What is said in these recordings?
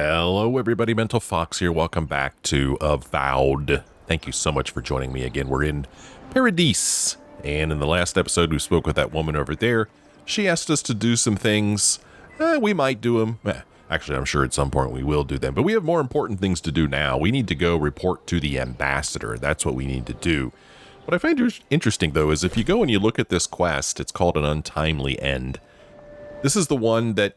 Hello everybody, Mental Fox here. Welcome back to Avowed. Thank you so much for joining me again. We're in Paradis, and in the last episode we spoke with that woman over there. She asked us to do some things. We might do them. Actually, I'm sure at some point we will do them, but we have more important things to do now. We need to go report to the ambassador. That's what we need to do. What I find interesting, though, is if you go and you look at this quest, it's called an untimely end. This is the one that,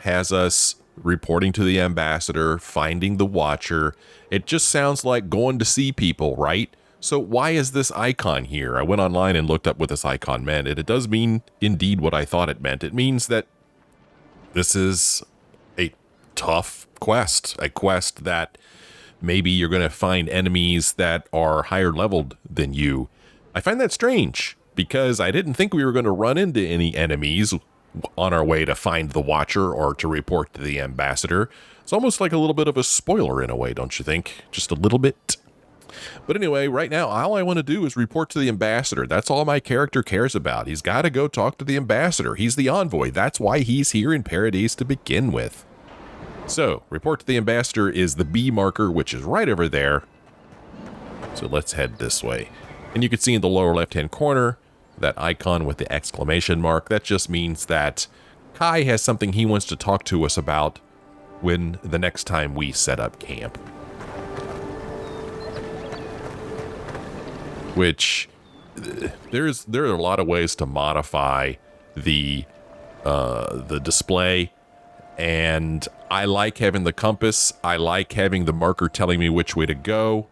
has us reporting to the ambassador, finding the watcher. It just sounds like going to see people, right? So why is this icon here? I went online and looked up what this icon meant, and it does mean indeed what I thought it meant. It means that this is a tough quest, a quest that maybe you're going to find enemies that are higher leveled than you. I find that strange because I didn't think we were going to run into any enemies on our way to find the watcher or to report to the ambassador. It's almost like a little bit of a spoiler in a way, don't you think? Just a little bit. But anyway, right now, all I want to do is report to the ambassador. That's all my character cares about. He's got to go talk to the ambassador. He's the envoy. That's why he's here in Paradis to begin with. So, report to the ambassador is the B marker, which is right over there. So let's head this way. And you can see in the lower left-hand corner, that icon with the exclamation mark. That just means that Kai has something he wants to talk to us about when the next time we set up camp. Which, there are a lot of ways to modify the display, and I like having the compass. I like having the marker telling me which way to go.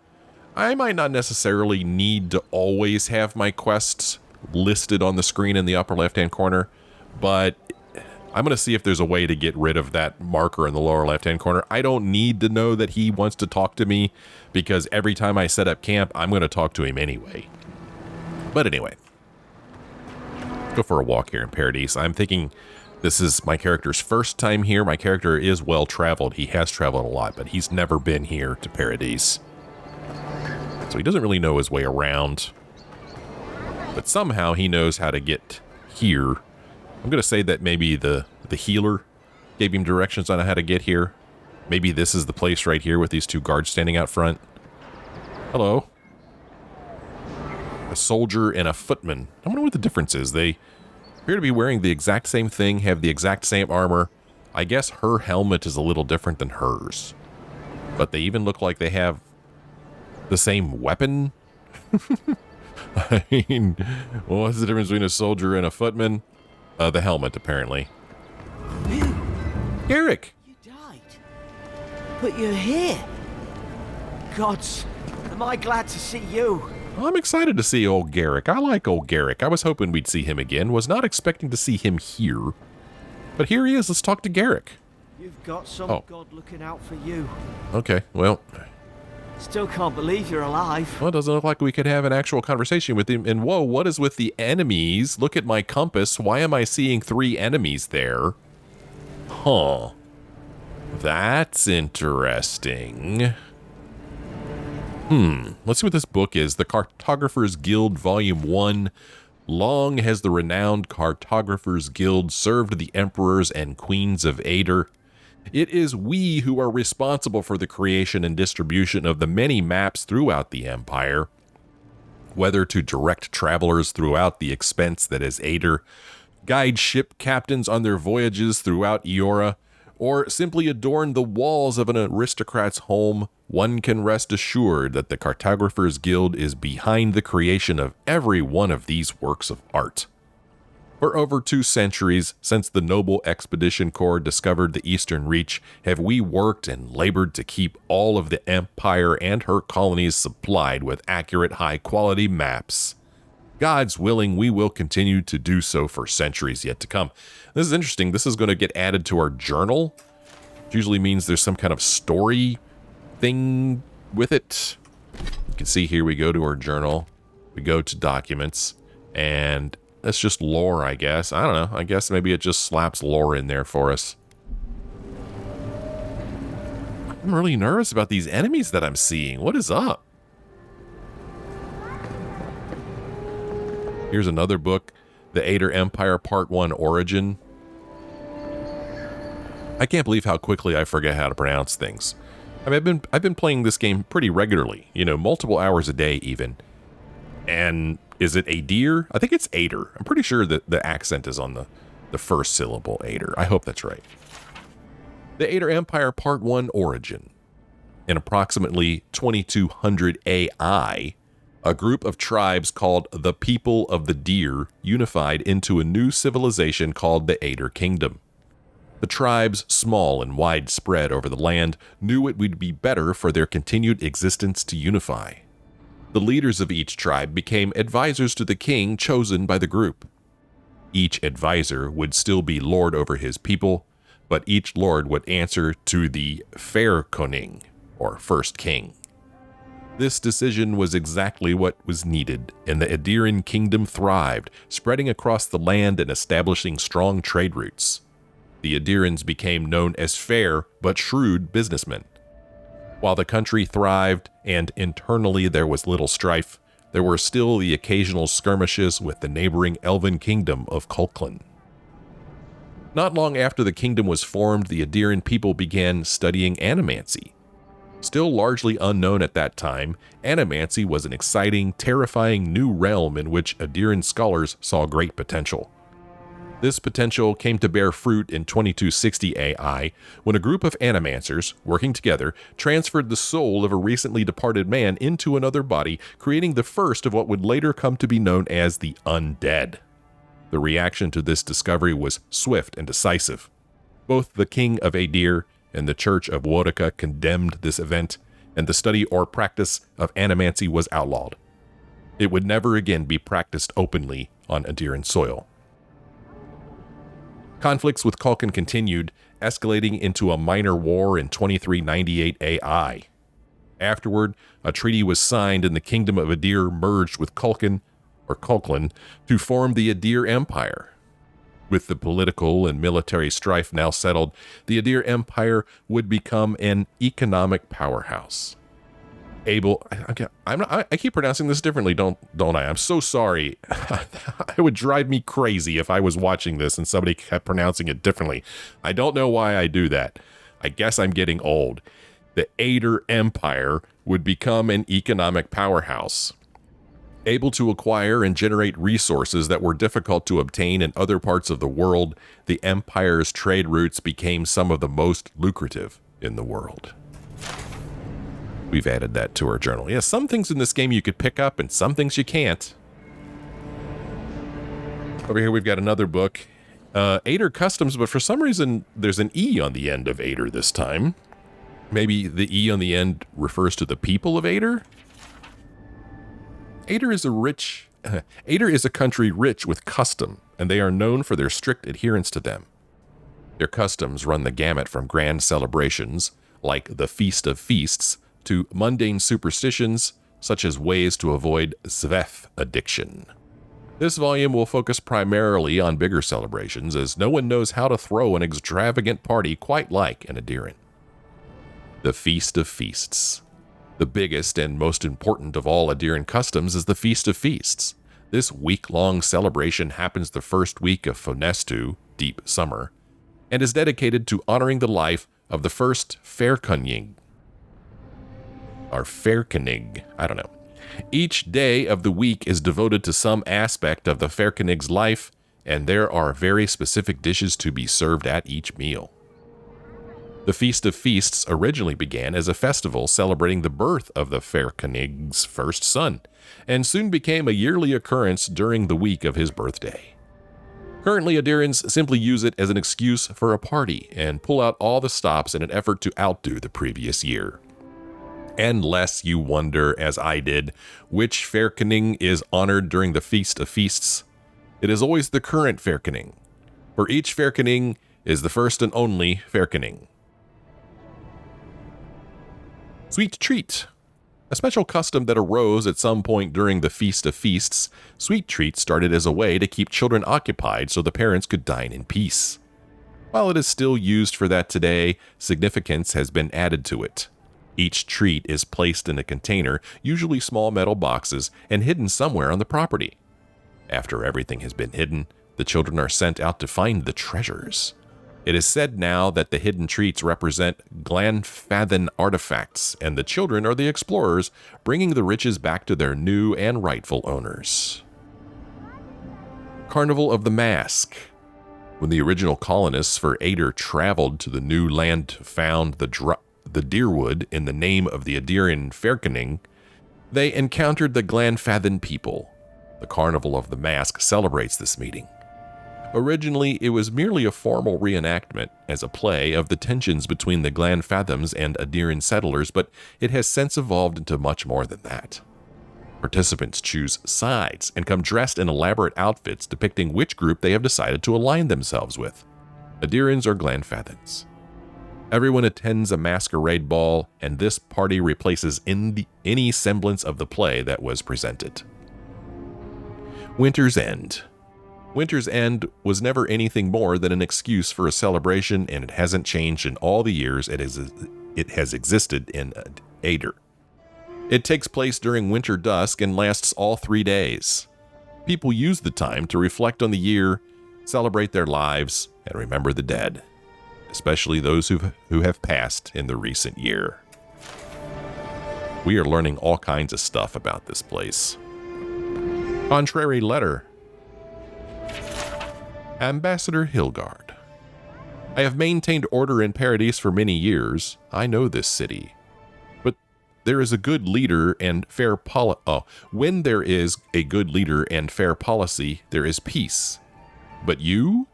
I might not necessarily need to always have my quests listed on the screen in the upper left-hand corner, but I'm going to see if there's a way to get rid of that marker in the lower left-hand corner. I don't need to know that he wants to talk to me, because every time I set up camp, I'm going to talk to him anyway. But anyway, go for a walk here in Paradis. I'm thinking this is my character's first time here. My character is well-traveled. He has traveled a lot, but he's never been here to Paradis. So he doesn't really know his way around. But somehow he knows how to get here. I'm going to say that maybe the healer gave him directions on how to get here. Maybe this is the place right here with these two guards standing out front. Hello. A soldier and a footman. I wonder what the difference is. They appear to be wearing the exact same thing, have the exact same armor. I guess her helmet is a little different than hers. But they even look like they have the same weapon. I mean, what's the difference between a soldier and a footman? The helmet, apparently. You? Garrick! You died. But you're here. Gods, am I glad to see you. I'm excited to see old Garrick. I like old Garrick. I was hoping we'd see him again. Was not expecting to see him here. But here he is. Let's talk to Garrick. You've got some god looking out for you. Okay, well, Still can't believe you're alive. well, it doesn't look like we could have an actual conversation with him. And whoa, what is with the enemies? Look at my compass. Why am I seeing 3 enemies there? Huh. That's interesting. Let's see what this book is. The Cartographers Guild, Volume 1. Long has the renowned Cartographers Guild served the emperors and queens of Aedyr. It is we who are responsible for the creation and distribution of the many maps throughout the Empire, whether to direct travelers throughout the expanse that is Aedyr, guide ship captains on their voyages throughout Eora, or simply adorn the walls of an aristocrat's home. One can rest assured that the Cartographers Guild is behind the creation of every one of these works of art. For over 2 centuries, since the Noble Expedition Corps discovered the Eastern Reach, have we worked and labored to keep all of the Empire and her colonies supplied with accurate, high-quality maps. God's willing, we will continue to do so for centuries yet to come. This is interesting. This is going to get added to our journal. It usually means there's some kind of story thing with it. You can see here we go to our journal. We go to documents, and that's just lore, I guess. I don't know. I guess maybe it just slaps lore in there for us. I'm really nervous about these enemies that I'm seeing. What is up? Here's another book, The Aedyr Empire Part 1 Origin. I can't believe how quickly I forget how to pronounce things. I mean, I've been playing this game pretty regularly, multiple hours a day even. And is it Aedyr? I think it's Aedyr. I'm pretty sure that the accent is on the first syllable, Aedyr. I hope that's right. The Aedyr Empire Part 1 Origin. In approximately 2200 AI, a group of tribes called the People of the Deer unified into a new civilization called the Aedyr Kingdom. The tribes, small and widespread over the land, knew it would be better for their continued existence to unify. The leaders of each tribe became advisors to the king chosen by the group. Each advisor would still be lord over his people, but each lord would answer to the Fairkoning, or first king. This decision was exactly what was needed, and the Aedyran kingdom thrived, spreading across the land and establishing strong trade routes. The Aedyrans became known as fair but shrewd businessmen. While the country thrived and internally there was little strife, there were still the occasional skirmishes with the neighboring elven kingdom of Culklin. Not long after the kingdom was formed, the Aedyran people began studying animancy. Still largely unknown at that time, animancy was an exciting, terrifying new realm in which Aedyran scholars saw great potential. This potential came to bear fruit in 2260 AI when a group of animancers, working together, transferred the soul of a recently departed man into another body, creating the first of what would later come to be known as the undead. The reaction to this discovery was swift and decisive. Both the king of Aedyr and the Church of Woedica condemned this event, and the study or practice of animancy was outlawed. It would never again be practiced openly on Aedyran soil. Conflicts with Culkin continued, escalating into a minor war in 2398 AI. Afterward, a treaty was signed and the kingdom of Aedyr merged with Culkin to form the Aedyr Empire. With the political and military strife now settled, the Aedyr Empire would become an economic powerhouse. I keep pronouncing this differently, don't I? I'm so sorry. It would drive me crazy if I was watching this and somebody kept pronouncing it differently. I don't know why I do that. I guess I'm getting old. The Aedyr Empire would become an economic powerhouse, able to acquire and generate resources that were difficult to obtain in other parts of the world. The empire's trade routes became some of the most lucrative in the world. We've added that to our journal. Yeah, some things in this game you could pick up and some things you can't. Over here we've got another book, Aedyr Customs, but for some reason there's an E on the end of Aedyr this time. Maybe the E on the end refers to the people of Aedyr? Aedyr is a country rich with custom, and they are known for their strict adherence to them. Their customs run the gamut from grand celebrations, like the Feast of Feasts, to mundane superstitions, such as ways to avoid Zveth addiction. This volume will focus primarily on bigger celebrations, as no one knows how to throw an extravagant party quite like an Aedyran. The Feast of Feasts. The biggest and most important of all Aedyran customs is the Feast of Feasts. This week-long celebration happens the first week of Fonestu, deep summer, and is dedicated to honoring the life of the first Fairkoning, or Fairkoning, I don't know. Each day of the week is devoted to some aspect of the Fairkoning's life, and there are very specific dishes to be served at each meal. The Feast of Feasts originally began as a festival celebrating the birth of the Fairkoning's first son, and soon became a yearly occurrence during the week of his birthday. Currently, Aedyrans simply use it as an excuse for a party and pull out all the stops in an effort to outdo the previous year. Unless you wonder, as I did, which Fairkoning is honored during the Feast of Feasts, it is always the current Fairkoning. For each Fairkoning is the first and only Fairkoning. Sweet Treat. A special custom that arose at some point during the Feast of Feasts, Sweet Treat started as a way to keep children occupied so the parents could dine in peace. While it is still used for that today, significance has been added to it. Each treat is placed in a container, usually small metal boxes, and hidden somewhere on the property. After everything has been hidden, the children are sent out to find the treasures. It is said now that the hidden treats represent Glanfathan artifacts, and the children are the explorers, bringing the riches back to their new and rightful owners. Carnival of the Mask. When the original colonists for Aedyr traveled to the new land to found the Dyrwood in the name of the Aedyrian Fairkening, they encountered the Glanfathan people. The Carnival of the Mask celebrates this meeting. Originally, it was merely a formal reenactment as a play of the tensions between the Glanfathans and Aedyrian settlers, but it has since evolved into much more than that. Participants choose sides and come dressed in elaborate outfits depicting which group they have decided to align themselves with, Aedyrians or Glanfathans. Everyone attends a masquerade ball, and this party replaces any semblance of the play that was presented. Winter's End. Winter's End was never anything more than an excuse for a celebration, and it hasn't changed in all the years it has existed in Aedyr. It takes place during winter dusk and lasts all 3 days. People use the time to reflect on the year, celebrate their lives, and remember the dead, especially those who have passed in the recent year. We are learning all kinds of stuff about this place. Contrary letter. Ambassador Hilgard. I have maintained order in Paradis for many years. I know this city. But there is a good leader and fair when there is a good leader and fair policy, there is peace. But you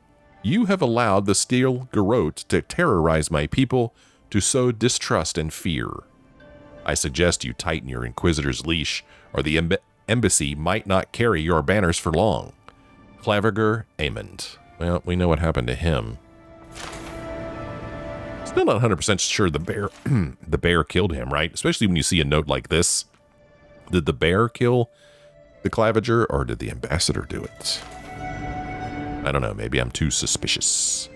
have allowed the steel garrote to terrorize my people, to sow distrust and fear. I suggest you tighten your inquisitor's leash, or the embassy might not carry your banners for long. Claviger Amond. Well, we know what happened to him. Still not 100% sure the bear killed him, right? Especially when you see a note like this. Did the bear kill the Claviger, or did the ambassador do it? I don't know, maybe I'm too suspicious.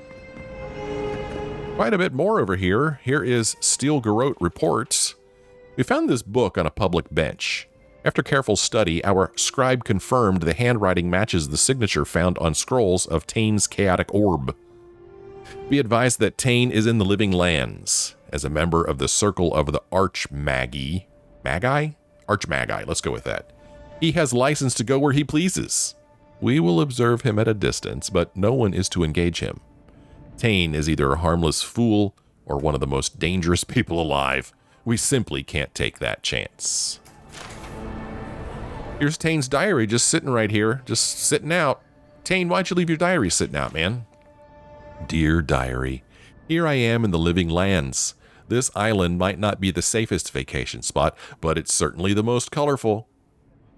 Quite a bit more over here. Here is Steel Garrote Reports. We found this book on a public bench. After careful study, our scribe confirmed the handwriting matches the signature found on scrolls of Tain's chaotic orb. Be advised that Tain is in the living lands. As a member of the Circle of the Archmagi, Archmagi, let's go with that. He has license to go where he pleases. We will observe him at a distance, but no one is to engage him. Tain is either a harmless fool or one of the most dangerous people alive. We simply can't take that chance. Here's Tain's diary just sitting right here, just sitting out. Tain, why'd you leave your diary sitting out, man? Dear diary, here I am in the living lands. This island might not be the safest vacation spot, but it's certainly the most colorful.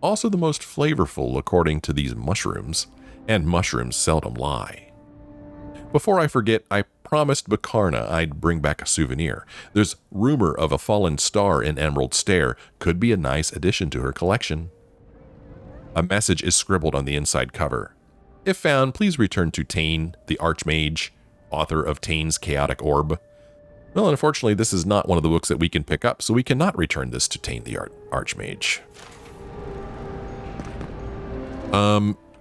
Also the most flavorful, according to these mushrooms, and mushrooms seldom lie. Before I forget, I promised Bakarna I'd bring back a souvenir. There's rumor of a fallen star in Emerald Stair. Could be a nice addition to her collection. A message is scribbled on the inside cover. If found, please return to Tain, the Archmage, author of Tain's Chaotic Orb. Well, unfortunately, this is not one of the books that we can pick up, so we cannot return this to Tain, the Archmage.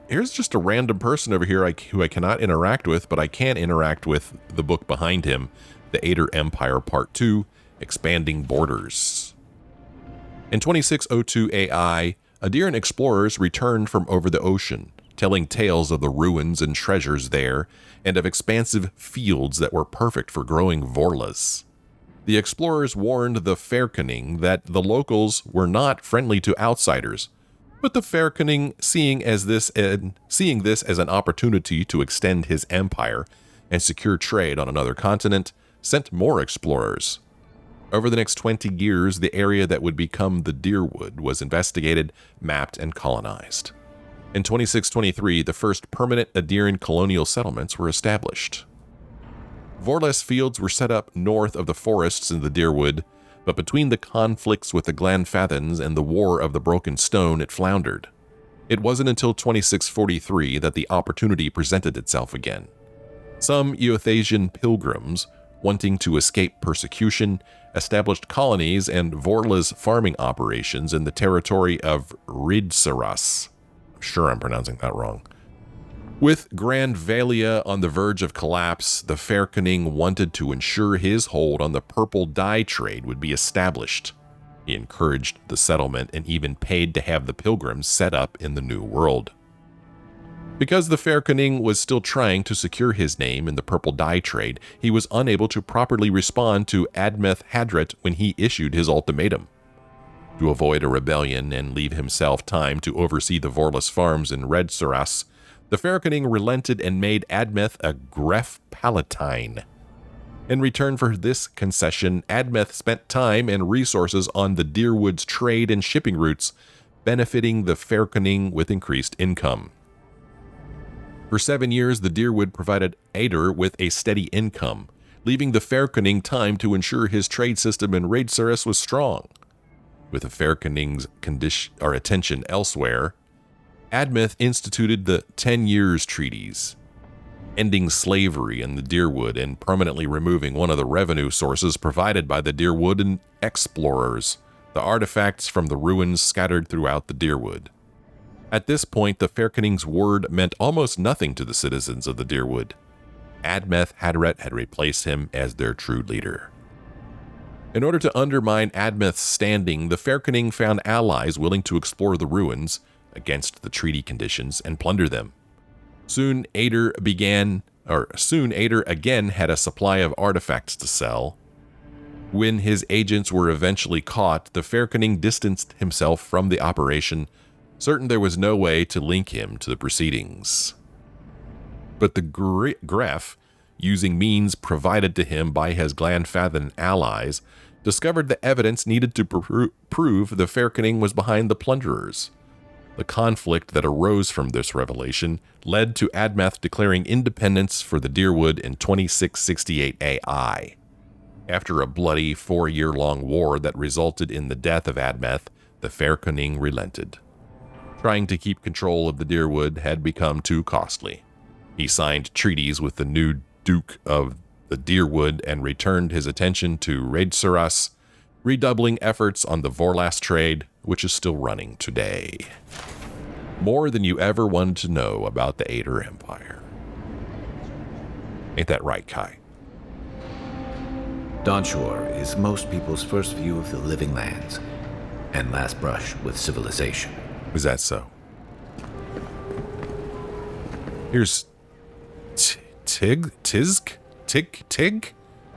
Here's just a random person over here who I cannot interact with, but I can interact with the book behind him, The Aedyr Empire Part 2, Expanding Borders. In 2602 AI, Aedyrian explorers returned from over the ocean, telling tales of the ruins and treasures there, and of expansive fields that were perfect for growing vorlas. The explorers warned the Fairkening that the locals were not friendly to outsiders, but the Fairkening, seeing this as an opportunity to extend his empire and secure trade on another continent, sent more explorers. Over the next 20 years, the area that would become the Dyrwood was investigated, mapped, and colonized. In 2623, the first permanent Aedyrian colonial settlements were established. Vorless fields were set up north of the forests in the Dyrwood, but between the conflicts with the Glanfathans and the War of the Broken Stone, it floundered. It wasn't until 2643 that the opportunity presented itself again. Some Euthasian pilgrims, wanting to escape persecution, established colonies and Vorla's farming operations in the territory of Ridsaras. I'm sure I'm pronouncing that wrong. With Grand Valia on the verge of collapse, the Fairkening wanted to ensure his hold on the purple dye trade would be established. He encouraged the settlement and even paid to have the pilgrims set up in the New World. Because the Fairkening was still trying to secure his name in the purple dye trade, he was unable to properly respond to Admeth Hadret when he issued his ultimatum. To avoid a rebellion and leave himself time to oversee the Vorlus farms in Red Saras, the Fairkening relented and made Admeth a Gref Palatine. In return for this concession, Admeth spent time and resources on the Deerwood's trade and shipping routes, benefiting the Fairkening with increased income. For 7 years, the Deerwood provided Aedyr with a steady income, leaving the Fairkening time to ensure his trade system in Raid Saras was strong. With the Fairkening's attention elsewhere, Admeth instituted the 10 Years Treaties, ending slavery in the Deerwood and permanently removing one of the revenue sources provided by the Deerwood and explorers, the artifacts from the ruins scattered throughout the Deerwood. At this point, the Fairkening's word meant almost nothing to the citizens of the Deerwood. Admeth Hadret had replaced him as their true leader. In order to undermine Admeth's standing, the Fairkening found allies willing to explore the ruins against the treaty conditions and plunder them. Soon Aedyr again had a supply of artifacts to sell. When his agents were eventually caught, the Fairkening distanced himself from the operation, certain there was no way to link him to the proceedings. But the Gref, using means provided to him by his Glanfathan allies, discovered the evidence needed to prove the Fairkening was behind the plunderers. The conflict that arose from this revelation led to Admeth declaring independence for the Deerwood in 2668 AI. After a bloody 4-year-long war that resulted in the death of Admeth, the Fairkening relented. Trying to keep control of the Deerwood had become too costly. He signed treaties with the new Duke of the Deerwood and returned his attention to Raid Saras, redoubling efforts on the Vorlas trade, which is still running today. More than you ever wanted to know about the Aedyr Empire. Ain't that right, Kai? Dawnshore is most people's first view of the living lands and last brush with civilization. Is that so? Here's Tycg?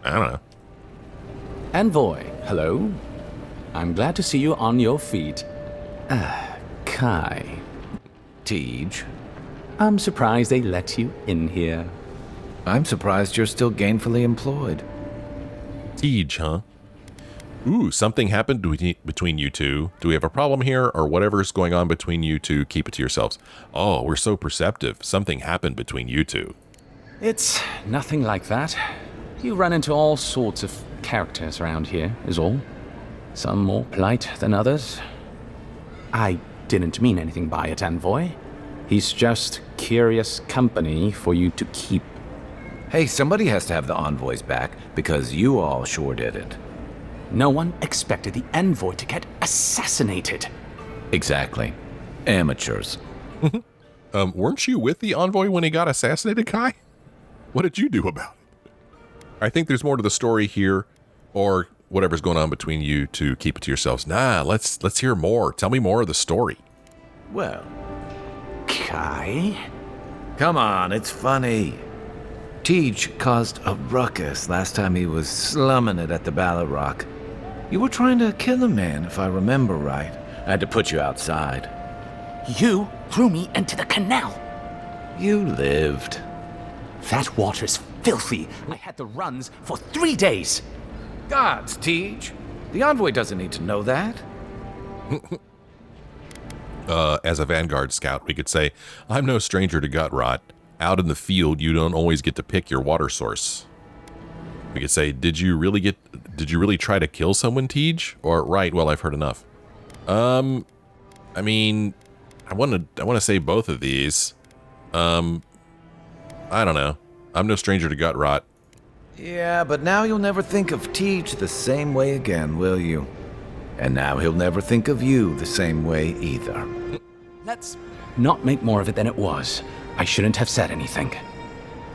I don't know. Envoy, hello. I'm glad to see you on your feet. Kai. Tycg. I'm surprised they let you in here. I'm surprised you're still gainfully employed. Tycg, huh? Ooh, something happened between you two. Do we have a problem here, or whatever's going on between you two, keep it to yourselves? Oh, we're so perceptive. Something happened between you two. It's nothing like that. You run into all sorts of characters around here, is all. Some more polite than others. I didn't mean anything by it, Envoy. He's just curious company for you to keep. Hey, somebody has to have the envoys back, because you all sure didn't. No one expected the Envoy to get assassinated. Exactly. Amateurs. Weren't you with the envoy when he got assassinated, Kai? What did you do about it? I think there's more to the story here, or whatever's going on between you to keep it to yourselves. Nah, let's hear more. Tell me more of the story. Well, Kai? come on, it's funny. Tycg caused a ruckus last time he was slumming it at the Ballarrock. You were trying to kill a man, if I remember right. I had to put you outside. You threw me into the canal. You lived. That water's filthy. I had the runs for 3 days. Gods, Tycg. The envoy doesn't need to know that. As a Vanguard scout, we could say, I'm no stranger to gut rot. Out in the field, you don't always get to pick your water source. We could say, did you really try to kill someone, Tycg? Or, right, well, I've heard enough. I mean, I want to say both of these. I don't know. I'm no stranger to gut rot. Yeah, but now you'll never think of Tycg the same way again, will you? And now he'll never think of you the same way either. Let's not make more of it than it was. I shouldn't have said anything.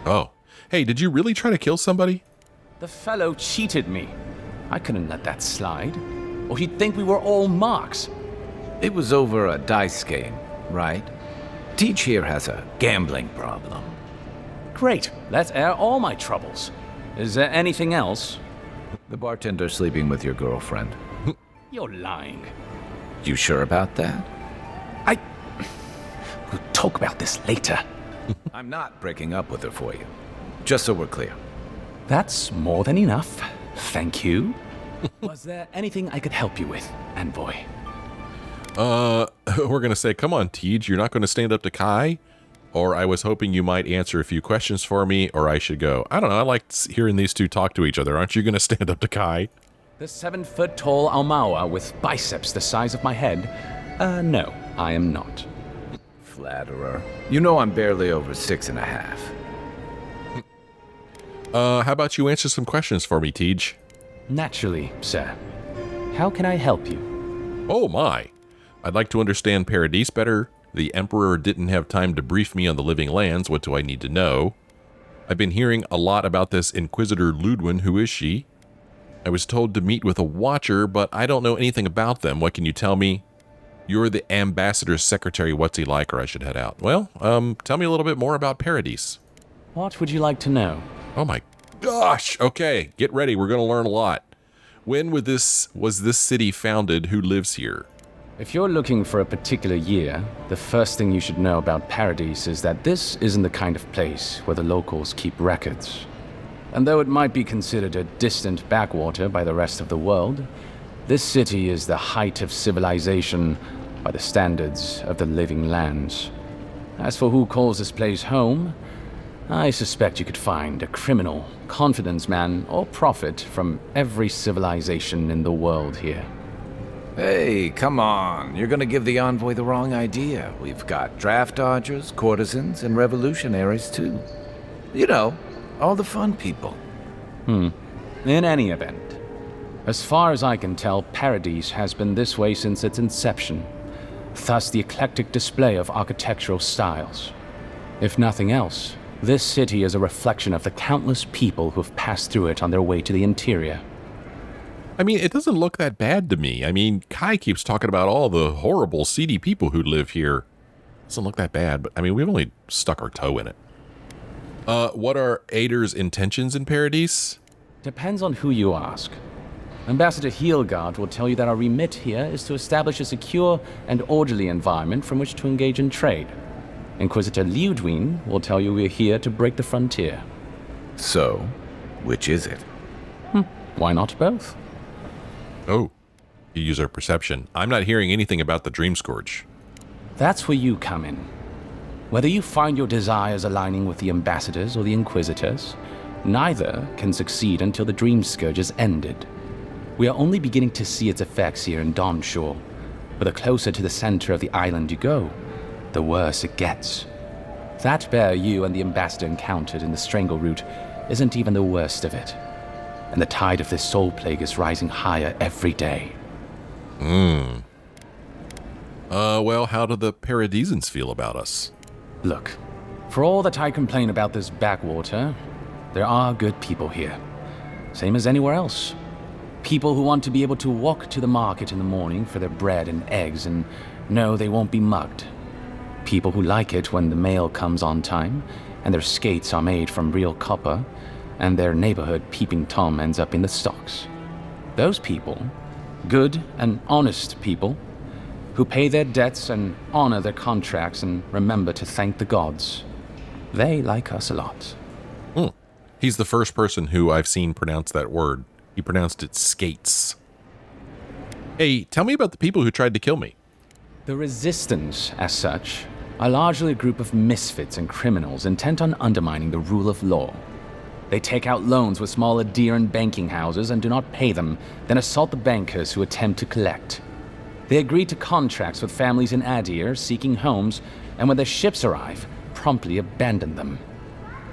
Oh. Hey, did you really try to kill somebody? The fellow cheated me. I couldn't let that slide. Or he'd think we were all marks. It was over a dice game, right? Tycg here has a gambling problem. Great, let's air all my troubles. Is there anything else? The bartender sleeping with your girlfriend. You're lying. You sure about that? We'll talk about this later. I'm not breaking up with her for you. Just so we're clear. That's more than enough. Thank you. Was there anything I could help you with, Envoy? We're gonna say, come on, Tycg, you're not gonna stand up to Kai? Or I was hoping you might answer a few questions for me, or I should go. I don't know, I like hearing these two talk to each other. Aren't you gonna stand up to Kai? The 7-foot-tall Almawa with biceps the size of my head? No, I am not. Flatterer. You know I'm barely over 6.5. How about you answer some questions for me, Tycg? Naturally, sir. How can I help you? Oh my. I'd like to understand Paradis better. The Emperor didn't have time to brief me on the living lands. What do I need to know? I've been hearing a lot about this Inquisitor Ludwin. Who is she? I was told to meet with a Watcher, but I don't know anything about them. What can you tell me? You're the Ambassador's secretary. What's he like, or I should head out? Well, tell me a little bit more about Paradis. What would you like to know? Oh my gosh. Okay, get ready. We're going to learn a lot. When was this city founded? Who lives here? If you're looking for a particular year, the first thing you should know about Paradis is that this isn't the kind of place where the locals keep records. And though it might be considered a distant backwater by the rest of the world, this city is the height of civilization by the standards of the living lands. As for who calls this place home, I suspect you could find a criminal, confidence man, or prophet from every civilization in the world here. Hey, come on. You're gonna give the envoy the wrong idea. We've got draft dodgers, courtesans, and revolutionaries too. You know, all the fun people. In any event, as far as I can tell, Paradis has been this way since its inception. Thus the eclectic display of architectural styles. If nothing else, this city is a reflection of the countless people who have passed through it on their way to the interior. I mean, it doesn't look that bad to me. I mean, Kai keeps talking about all the horrible, seedy people who live here. It doesn't look that bad, but I mean, we've only stuck our toe in it. What are Aedyr's intentions in Paradis? Depends on who you ask. Ambassador Heelgard will tell you that our remit here is to establish a secure and orderly environment from which to engage in trade. Inquisitor Ludwin will tell you we're here to break the frontier. So, which is it? Why not both? Oh, you use our perception. I'm not hearing anything about the Dream Scourge. That's where you come in. Whether you find your desires aligning with the ambassadors or the inquisitors, neither can succeed until the Dream Scourge is ended. We are only beginning to see its effects here in Dawnshore, but the closer to the center of the island you go, the worse it gets. That bear you and the ambassador encountered in the Strangle Route isn't even the worst of it. And the tide of this soul plague is rising higher every day. Well, how do the Paradisans feel about us? Look, for all that I complain about this backwater, there are good people here. Same as anywhere else. People who want to be able to walk to the market in the morning for their bread and eggs and know they won't be mugged. People who like it when the mail comes on time, and their skates are made from real copper, and their neighborhood peeping Tom ends up in the stocks. Those people, good and honest people, who pay their debts and honor their contracts and remember to thank the gods, they like us a lot. He's the first person who I've seen pronounce that word. He pronounced it skates. Hey, tell me about the people who tried to kill me. The Resistance, as such, are largely a group of misfits and criminals intent on undermining the rule of law. They take out loans with small Aedyr and banking houses and do not pay them, then assault the bankers who attempt to collect. They agree to contracts with families in Aedyr seeking homes, and when their ships arrive, promptly abandon them.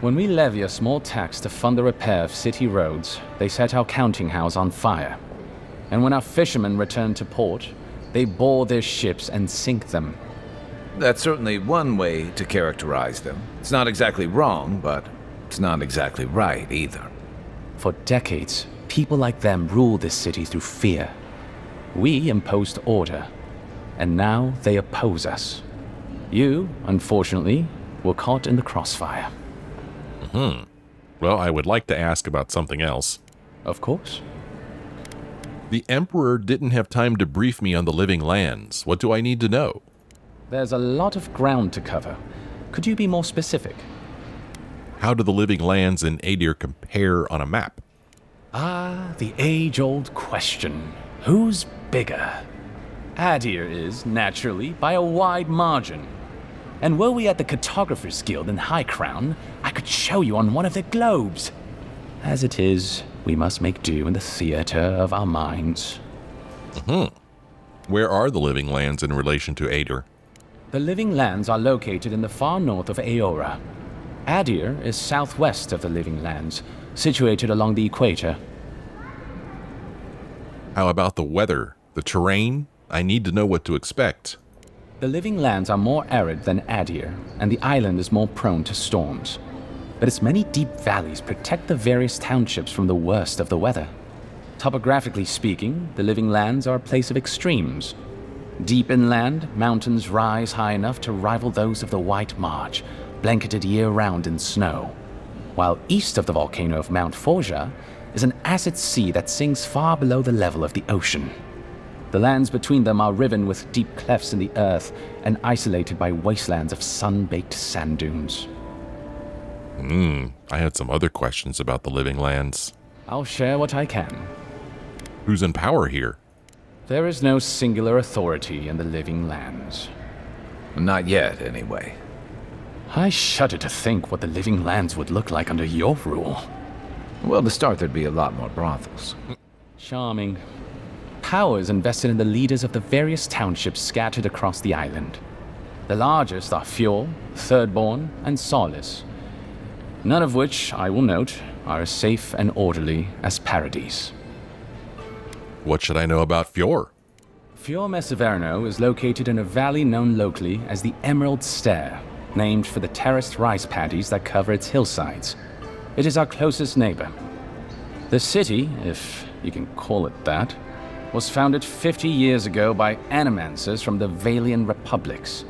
When we levy a small tax to fund the repair of city roads, they set our counting house on fire. And when our fishermen return to port, they board their ships and sink them. That's certainly one way to characterize them. It's not exactly wrong, but it's not exactly right either. For decades, people like them ruled this city through fear. We imposed order, and now they oppose us. You, unfortunately, were caught in the crossfire. Well, I would like to ask about something else. Of course. The Emperor didn't have time to brief me on the living lands. What do I need to know? There's a lot of ground to cover. Could you be more specific? How do the living lands in Aedyr compare on a map? Ah, the age-old question. Who's bigger? Aedyr is, naturally, by a wide margin. And were we at the Cartographer's Guild in High Crown, I could show you on one of the globes. As it is, we must make do in the theater of our minds. Where are the living lands in relation to Aedyr? The living lands are located in the far north of Eora. Aedyr is southwest of the living lands, situated along the equator. How about the weather, the terrain? I need to know what to expect. The living lands are more arid than Aedyr, and the island is more prone to storms. But its many deep valleys protect the various townships from the worst of the weather. Topographically speaking, the living lands are a place of extremes. Deep inland, mountains rise high enough to rival those of the White March, blanketed year-round in snow. While east of the volcano of Mount Forja is an acid sea that sinks far below the level of the ocean. The lands between them are riven with deep clefts in the earth and isolated by wastelands of sun-baked sand dunes. I had some other questions about the living lands. I'll share what I can. Who's in power here? There is no singular authority in the living lands. Not yet, anyway. I shudder to think what the living lands would look like under your rule. Well, to start, there'd be a lot more brothels. Charming. Power is invested in the leaders of the various townships scattered across the island. The largest are Fjord, Thirdborn, and Solace. None of which, I will note, are as safe and orderly as Paradis. What should I know about Fjord? Fjord Messiverno is located in a valley known locally as the Emerald Stair, named for the terraced rice paddies that cover its hillsides. It is our closest neighbor. The city, if you can call it that, was founded 50 years ago by animancers from the Valian Republics.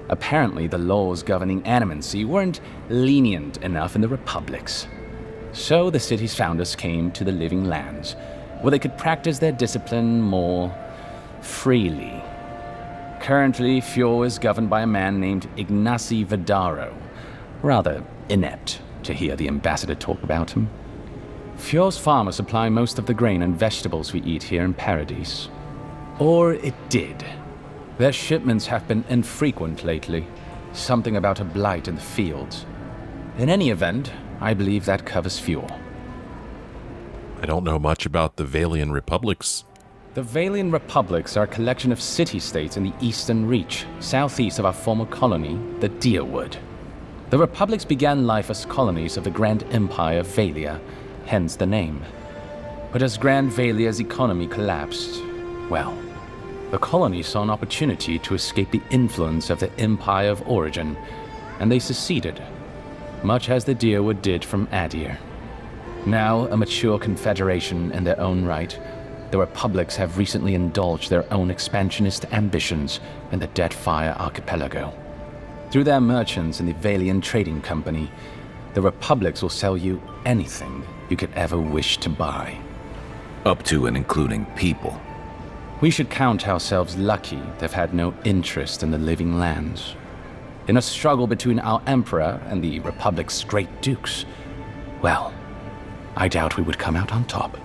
Apparently, the laws governing animancy weren't lenient enough in the Republics. So the city's founders came to the living lands, where they could practice their discipline more freely. Currently, Fjord is governed by a man named Ignacy Vidaro. Rather inept to hear the ambassador talk about him. Fjord's farmers supply most of the grain and vegetables we eat here in Paradis. Or it did. Their shipments have been infrequent lately. Something about a blight in the fields. In any event, I believe that covers Fjord. I don't know much about the Valian Republics. The Valian Republics are a collection of city-states in the Eastern Reach, southeast of our former colony, the Deerwood. The Republics began life as colonies of the Grand Empire of Valia, hence the name. But as Grand Valia's economy collapsed, well, the colonies saw an opportunity to escape the influence of the Empire of Origin, and they seceded, much as the Deerwood did from Aedyr. Now a mature confederation in their own right, the Republics have recently indulged their own expansionist ambitions in the Deadfire Archipelago. Through their merchants in the Valian Trading Company, the Republics will sell you anything you could ever wish to buy. Up to and including people. We should count ourselves lucky they've had no interest in the living lands. In a struggle between our Emperor and the Republic's great dukes, well, I doubt we would come out on top.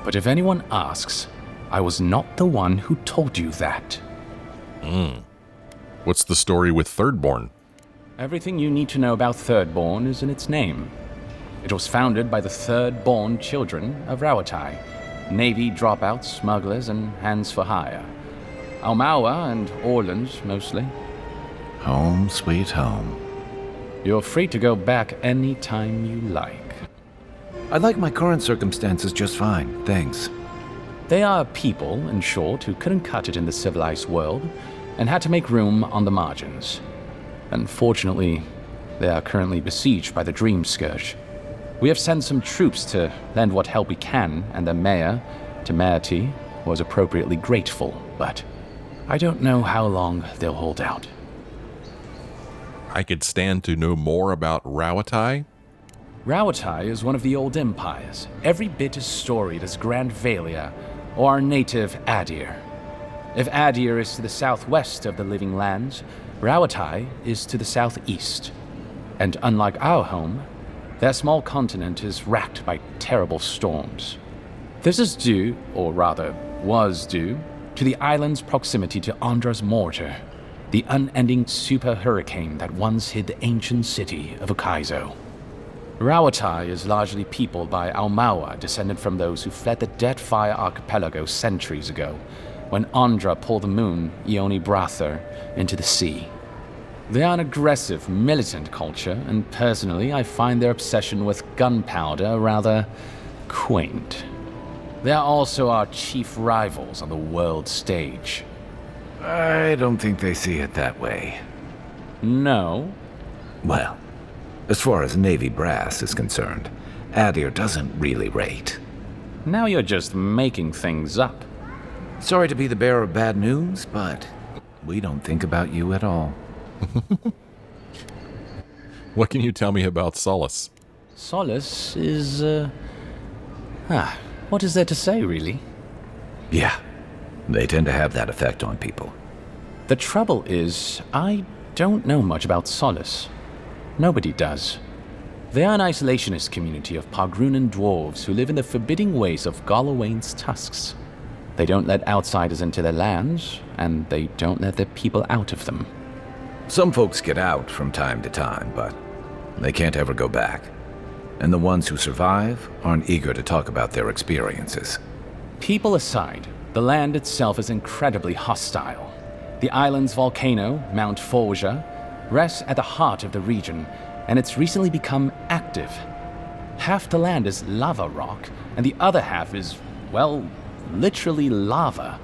But if anyone asks, I was not the one who told you that. What's the story with Thirdborn? Everything you need to know about Thirdborn is in its name. It was founded by the third-born children of Rawatai, Navy dropouts, smugglers, and hands for hire. Almawa and Orland, mostly. Home, sweet home. You're free to go back any time you like. I like my current circumstances just fine, thanks. They are people, in short, who couldn't cut it in the civilized world, and had to make room on the margins. Unfortunately, they are currently besieged by the Dream Scourge. We have sent some troops to lend what help we can, and the mayor, Temerity, was appropriately grateful, but I don't know how long they'll hold out. I could stand to know more about Rauatai. Rauatai is one of the old empires, every bit as storied as Grand Valia or our native Aedyr. If Aedyr is to the southwest of the Living Lands, Rauatai is to the southeast. And unlike our home, their small continent is racked by terrible storms. This is due, or rather was due, to the island's proximity to Andra's mortar, the unending super hurricane that once hid the ancient city of Ukaizo. Rauatai is largely peopled by Aumaua, descended from those who fled the Deadfire Archipelago centuries ago, when Andra pulled the moon, Ioni Brather, into the sea. They are an aggressive, militant culture, and personally I find their obsession with gunpowder rather quaint. They are also our chief rivals on the world stage. I don't think they see it that way. No? Well, as far as Navy brass is concerned, Aedyr doesn't really rate. Now you're just making things up. Sorry to be the bearer of bad news, but we don't think about you at all. What can you tell me about Solace? Solace is, what is there to say, really? Yeah, they tend to have that effect on people. The trouble is, I don't know much about Solace. Nobody does. They are an isolationist community of Pargrunan dwarves who live in the forbidding ways of Galawain's tusks. They don't let outsiders into their lands, and they don't let their people out of them. Some folks get out from time to time, but they can't ever go back. And the ones who survive aren't eager to talk about their experiences. People aside, the land itself is incredibly hostile. The island's volcano, Mount Forja, rests at the heart of the region, and it's recently become active. Half the land is lava rock, and the other half is, well, literally lava.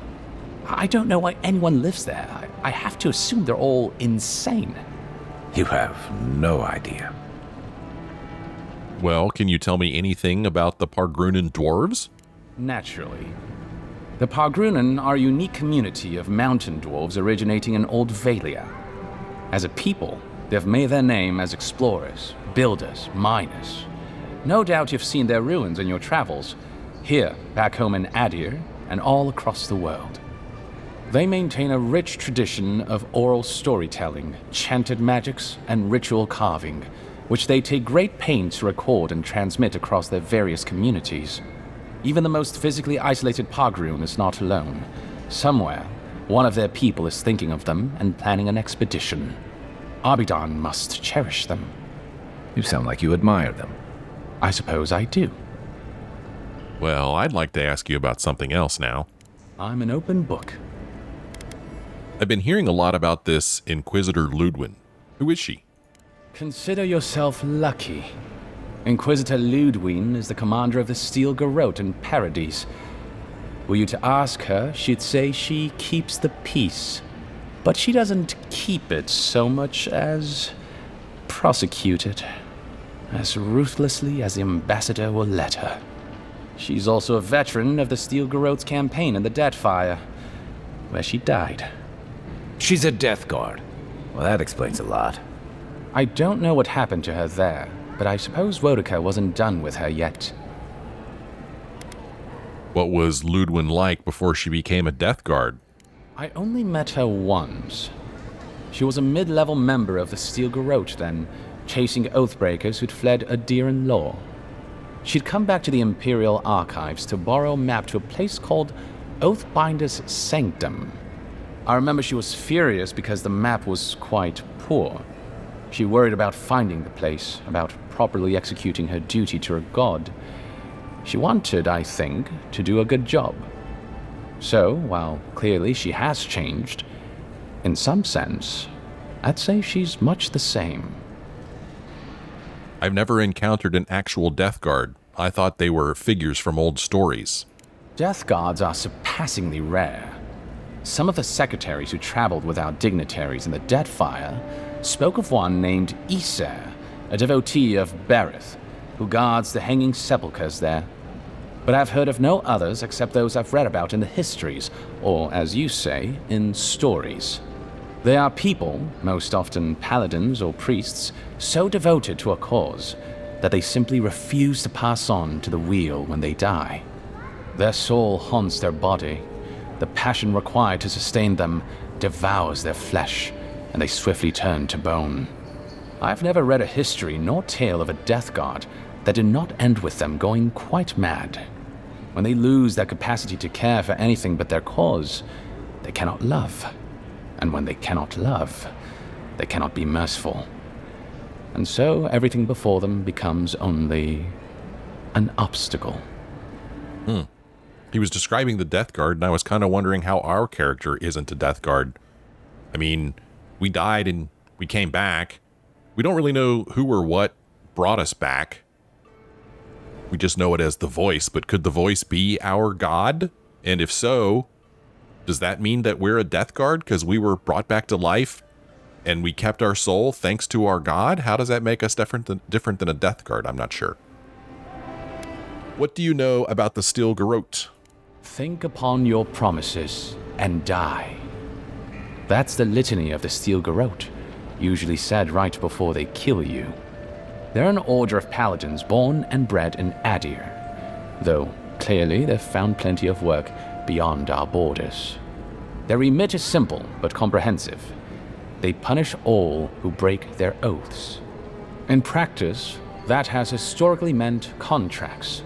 I don't know why anyone lives there. I have to assume they're all insane. You have no idea. Well, can you tell me anything about the Pargrunan dwarves? Naturally. The Pargrunan are a unique community of mountain dwarves originating in Old Valia. As a people, they've made their name as explorers, builders, miners. No doubt you've seen their ruins in your travels, here, back home in Aedyr, and all across the world. They maintain a rich tradition of oral storytelling, chanted magics, and ritual carving, which they take great pains to record and transmit across their various communities. Even the most physically isolated Pargrun is not alone. Somewhere, one of their people is thinking of them and planning an expedition. Abidan must cherish them. You sound like you admire them. I suppose I do. Well, I'd like to ask you about something else now. I'm an open book. I've been hearing a lot about this Inquisitor Ludwin. Who is she? Consider yourself lucky. Inquisitor Ludwin is the commander of the Steel Garrote in Paradis. Were you to ask her, she'd say she keeps the peace. But she doesn't keep it so much as prosecute it. As ruthlessly as the ambassador will let her. She's also a veteran of the Steel Garrote's campaign in the Deadfire, where she died. She's a Death Guard. Well, that explains a lot. I don't know what happened to her there, but I suppose Wodica wasn't done with her yet. What was Ludwin like before she became a Death Guard? I only met her once. She was a mid-level member of the Steel Garrote then, chasing Oathbreakers who'd fled Aedyran law. She'd come back to the Imperial Archives to borrow a map to a place called Oathbinder's Sanctum. I remember she was furious because the map was quite poor. She worried about finding the place, about properly executing her duty to her god. She wanted, I think, to do a good job. So, while clearly she has changed, in some sense, I'd say she's much the same. I've never encountered an actual Death Guard. I thought they were figures from old stories. Death Guards are surpassingly rare. Some of the secretaries who traveled with our dignitaries in the Deadfire spoke of one named Aedyr, a devotee of Berith, who guards the hanging sepulchres there. But I've heard of no others except those I've read about in the histories, or, as you say, in stories. They are people, most often paladins or priests, so devoted to a cause that they simply refuse to pass on to the wheel when they die. Their soul haunts their body. The passion required to sustain them devours their flesh, and they swiftly turn to bone. I've never read a history nor tale of a death guard that did not end with them going quite mad. When they lose their capacity to care for anything but their cause, they cannot love. And when they cannot love, they cannot be merciful. And so everything before them becomes only an obstacle. He was describing the Death Guard, and I was kind of wondering how our character isn't a Death Guard. I mean, we died and we came back. We don't really know who or what brought us back. We just know it as the voice, but could the voice be our god? And if so, does that mean that we're a Death Guard because we were brought back to life and we kept our soul thanks to our god? How does that make us different than a Death Guard? I'm not sure. What do you know about the Steel Garrote? Think upon your promises and die. That's the litany of the Steel Garrote, usually said right before they kill you. They're an order of paladins born and bred in Aedyr, though clearly they've found plenty of work beyond our borders. Their remit is simple but comprehensive. They punish all who break their oaths. In practice, that has historically meant contracts.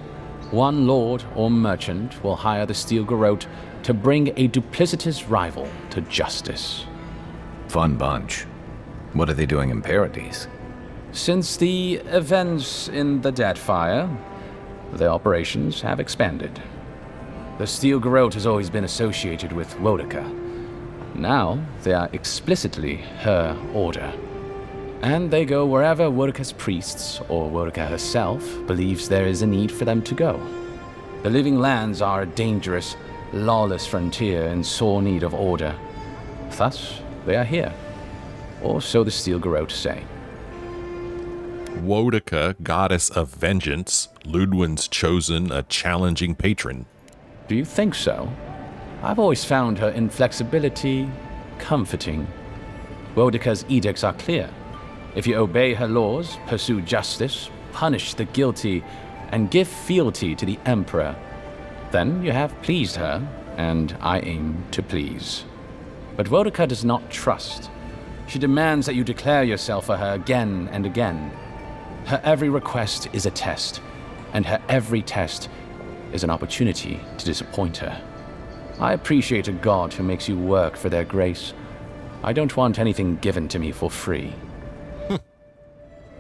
One lord or merchant will hire the Steel Garrote to bring a duplicitous rival to justice. Fun bunch. What are they doing in Paradis? Since the events in the Deadfire, their operations have expanded. The Steel Garrote has always been associated with Boudica. Now they are explicitly her order. And they go wherever Boudica's priests, or Boudica herself, believes there is a need for them to go. The Living Lands are a dangerous, lawless frontier in sore need of order. Thus, they are here. Or so the Steel Garrote say. Boudica, goddess of vengeance, Ludwin's chosen, a challenging patron. Do you think so? I've always found her inflexibility comforting. Boudica's edicts are clear. If you obey her laws, pursue justice, punish the guilty, and give fealty to the Emperor, then you have pleased her, and I aim to please. But Boudica does not trust. She demands that you declare yourself for her again and again. Her every request is a test, and her every test is an opportunity to disappoint her. I appreciate a god who makes you work for their grace. I don't want anything given to me for free.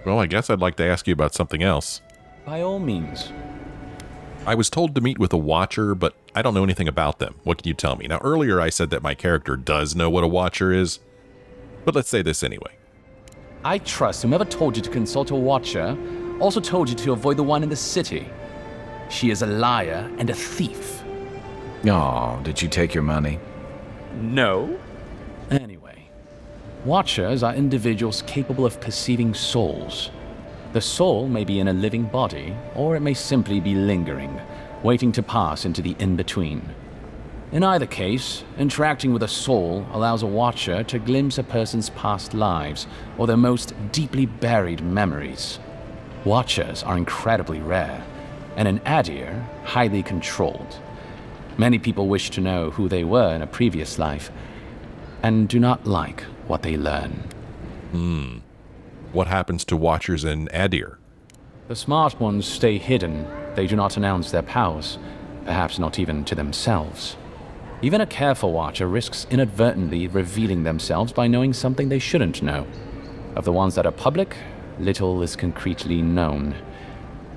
Well, I guess I'd like to ask you about something else. By all means. I was told to meet with a Watcher, but I don't know anything about them. What can you tell me? Now, earlier I said that my character does know what a Watcher is, but let's say this anyway. I trust whomever told you to consult a Watcher also told you to avoid the one in the city. She is a liar and a thief. Oh, did you take your money? No. Anyway, Watchers are individuals capable of perceiving souls. The soul may be in a living body, or it may simply be lingering, waiting to pass into the in-between. In either case, interacting with a soul allows a Watcher to glimpse a person's past lives or their most deeply buried memories. Watchers are incredibly rare, and in Aedyr, highly controlled. Many people wish to know who they were in a previous life, and do not like what they learn. What happens to Watchers in Aedyr? The smart ones stay hidden. They do not announce their powers, perhaps not even to themselves. Even a careful Watcher risks inadvertently revealing themselves by knowing something they shouldn't know. Of the ones that are public, little is concretely known.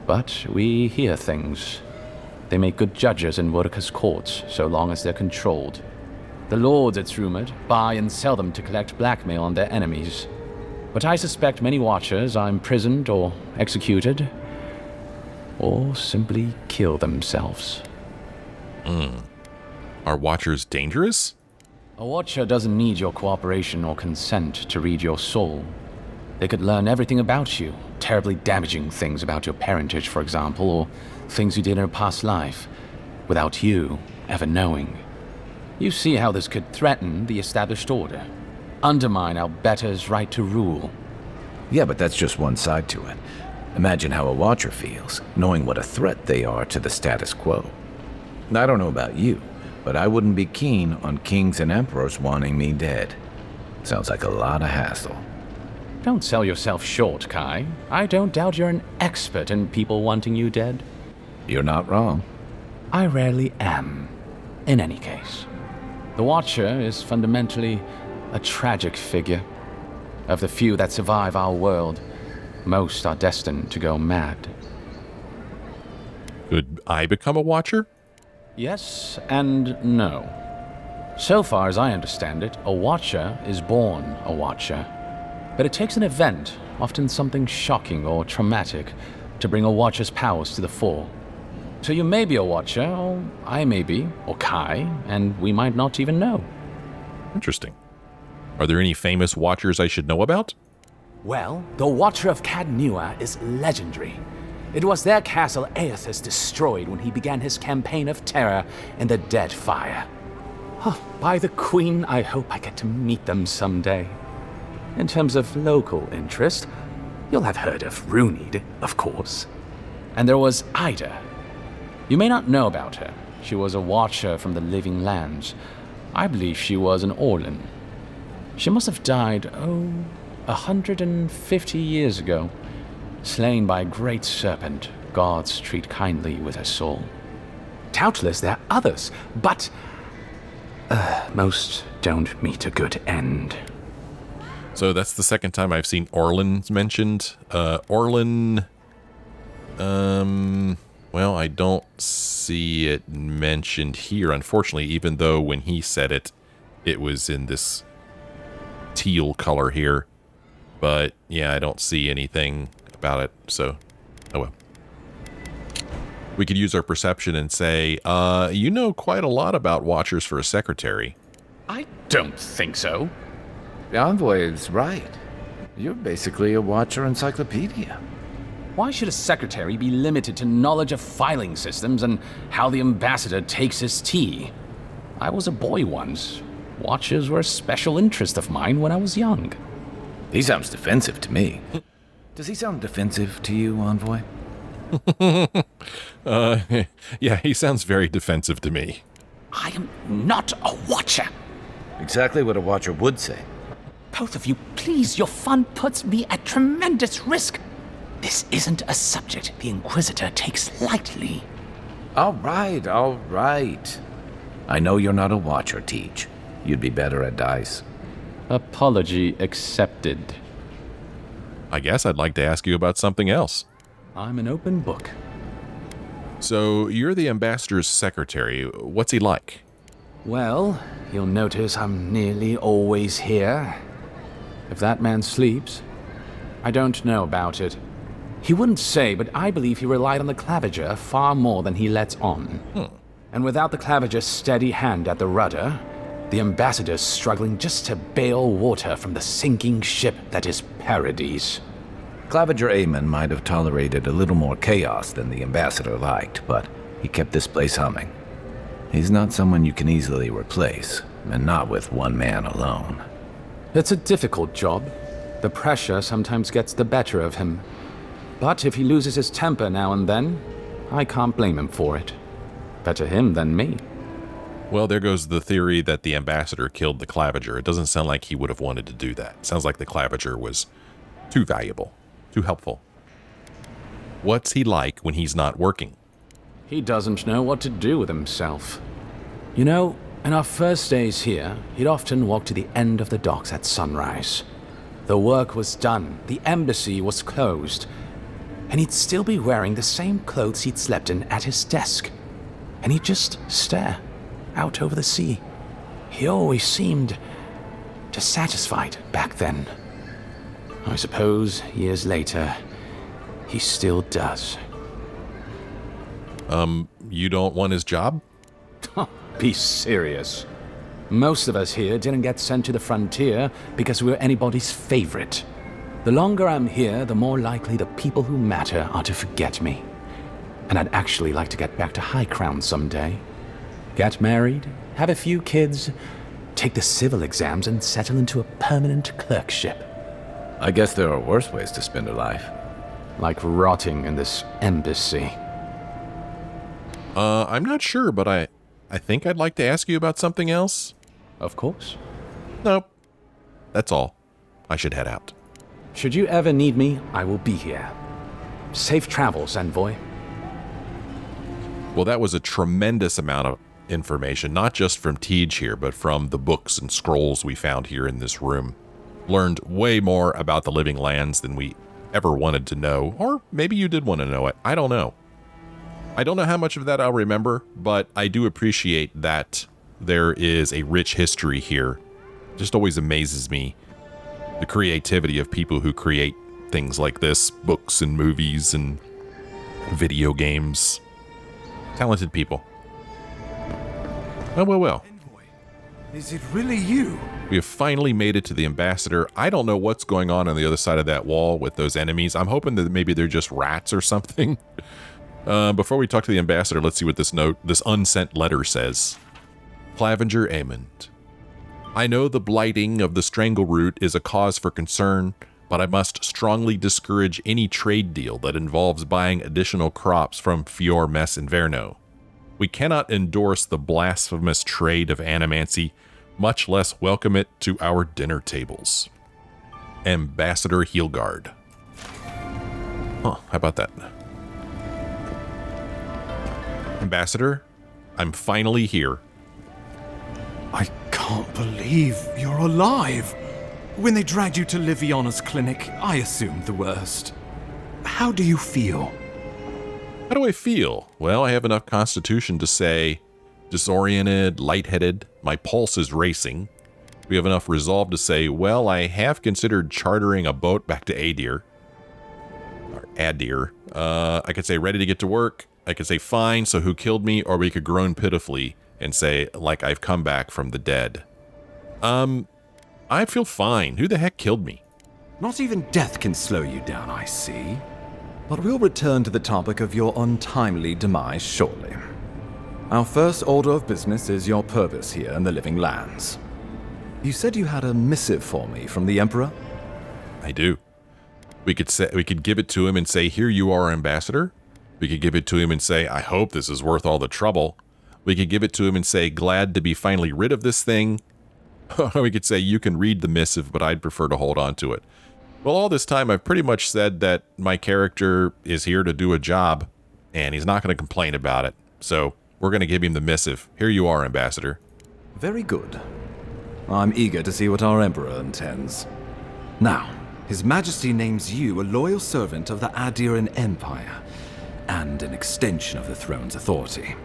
But we hear things. They make good judges in Boudica's courts, so long as they're controlled. The lords, it's rumored, buy and sell them to collect blackmail on their enemies. But I suspect many Watchers are imprisoned or executed, or simply kill themselves. Are Watchers dangerous? A Watcher doesn't need your cooperation or consent to read your soul. They could learn everything about you, terribly damaging things about your parentage, for example, or things you did in a past life, without you ever knowing. You see how this could threaten the established order, undermine our betters' right to rule. Yeah, but that's just one side to it. Imagine how a Watcher feels, knowing what a threat they are to the status quo. I don't know about you, but I wouldn't be keen on kings and emperors wanting me dead. Sounds like a lot of hassle. Don't sell yourself short, Kai. I don't doubt you're an expert in people wanting you dead. You're not wrong. I rarely am, in any case. The Watcher is fundamentally a tragic figure. Of the few that survive our world, most are destined to go mad. Could I become a Watcher? Yes and no. So far as I understand it, a Watcher is born a Watcher. But it takes an event, often something shocking or traumatic, to bring a Watcher's powers to the fore. So you may be a Watcher, or I may be, or Kai, and we might not even know. Interesting. Are there any famous Watchers I should know about? Well, the Watcher of Cadnua is legendary. It was their castle Aedyr destroyed when he began his campaign of terror in the Dead Fire. Oh, by the Queen, I hope I get to meet them someday. In terms of local interest, you'll have heard of Runed, of course. And there was Aedyr. You may not know about her. She was a Watcher from the Living Lands. I believe she was an Orlin. She must have died, 150 years ago. Slain by a great serpent, gods treat kindly with her soul. Doubtless there are others, but most don't meet a good end. So that's the second time I've seen Orlin mentioned. Orlin, well, I don't see it mentioned here, unfortunately, even though when he said it, it was in this teal color here. But yeah, I don't see anything about it, so oh well. We could use our perception and say, you know quite a lot about Watchers for a secretary. I don't think so. The Envoy is right. You're basically a Watcher encyclopedia. Why should a secretary be limited to knowledge of filing systems and how the ambassador takes his tea? I was a boy once. Watchers were a special interest of mine when I was young. He sounds defensive to me. Does he sound defensive to you, Envoy? Yeah, he sounds very defensive to me. I am not a Watcher. Exactly what a Watcher would say. Both of you, please, your fun puts me at tremendous risk. This isn't a subject the Inquisitor takes lightly. All right, all right. I know you're not a Watcher, Tycg. You'd be better at dice. Apology accepted. I guess I'd like to ask you about something else. I'm an open book. So, you're the ambassador's secretary. What's he like? Well, you'll notice I'm nearly always here. If that man sleeps, I don't know about it. He wouldn't say, but I believe he relied on the claviger far more than he lets on. And without the claviger's steady hand at the rudder, the ambassador's struggling just to bail water from the sinking ship that is Paradis. Claviger Aemon might have tolerated a little more chaos than the ambassador liked, but he kept this place humming. He's not someone you can easily replace, and not with one man alone. It's a difficult job. The pressure sometimes gets the better of him. But if he loses his temper now and then, I can't blame him for it. Better him than me. Well, there goes the theory that the ambassador killed the claviger. It doesn't sound like he would have wanted to do that. It sounds like the claviger was too valuable, too helpful. What's he like when he's not working? He doesn't know what to do with himself. You know, in our first days here, he'd often walk to the end of the docks at sunrise. The work was done, the embassy was closed, and he'd still be wearing the same clothes he'd slept in at his desk. And he'd just stare out over the sea. He always seemed dissatisfied back then. I suppose, years later, he still does. You don't want his job? Be serious. Most of us here didn't get sent to the frontier because we were anybody's favorite. The longer I'm here, the more likely the people who matter are to forget me. And I'd actually like to get back to High Crown someday. Get married, have a few kids, take the civil exams, and settle into a permanent clerkship. I guess there are worse ways to spend a life. Like rotting in this embassy. I'm not sure, but I think I'd like to ask you about something else. Of course. Nope. That's all. I should head out. Should you ever need me, I will be here. Safe travels, envoy. Well, that was a tremendous amount of information, not just from Tycg here, but from the books and scrolls we found here in this room. Learned way more about the living lands than we ever wanted to know, or maybe you did want to know it. I don't know. I don't know how much of that I'll remember, but I do appreciate that there is a rich history here. Just always amazes me, the creativity of people who create things like this, books and movies and video games. Talented people. Well. Envoy, is it really you? We have finally made it to the ambassador. I don't know what's going on the other side of that wall with those enemies. I'm hoping that maybe they're just rats or something. Before we talk to the ambassador, let's see what this unsent letter says. Clavenger Amond. I know the blighting of the Strangleroot is a cause for concern, but I must strongly discourage any trade deal that involves buying additional crops from Fior Mess Inverno. We cannot endorse the blasphemous trade of animancy, much less welcome it to our dinner tables. Ambassador Heelguard. Huh, how about that? Ambassador, I'm finally here. I can't believe you're alive. When they dragged you to Liviana's clinic, I assumed the worst. How do you feel? How do I feel? Well, I have enough constitution to say disoriented, lightheaded, my pulse is racing. We have enough resolve to say, well, I have considered chartering a boat back to Aedyr. Or Aedyr. I could say ready to get to work. I could say fine, so who killed me? Or we could groan pitifully and say, like I've come back from the dead. I feel fine. Who the heck killed me? Not even death can slow you down, I see. But we'll return to the topic of your untimely demise shortly. Our first order of business is your purpose here in the Living Lands. You said you had a missive for me from the Emperor? I do. We could give it to him and say, here you are, Ambassador. We could give it to him and say, I hope this is worth all the trouble. We could give it to him and say, glad to be finally rid of this thing. We could say, you can read the missive, but I'd prefer to hold on to it. Well, all this time, I've pretty much said that my character is here to do a job, and he's not going to complain about it. So we're going to give him the missive. Here you are, Ambassador. Very good. I'm eager to see what our Emperor intends. Now, His Majesty names you a loyal servant of the Aedyr Empire, and an extension of the throne's authority.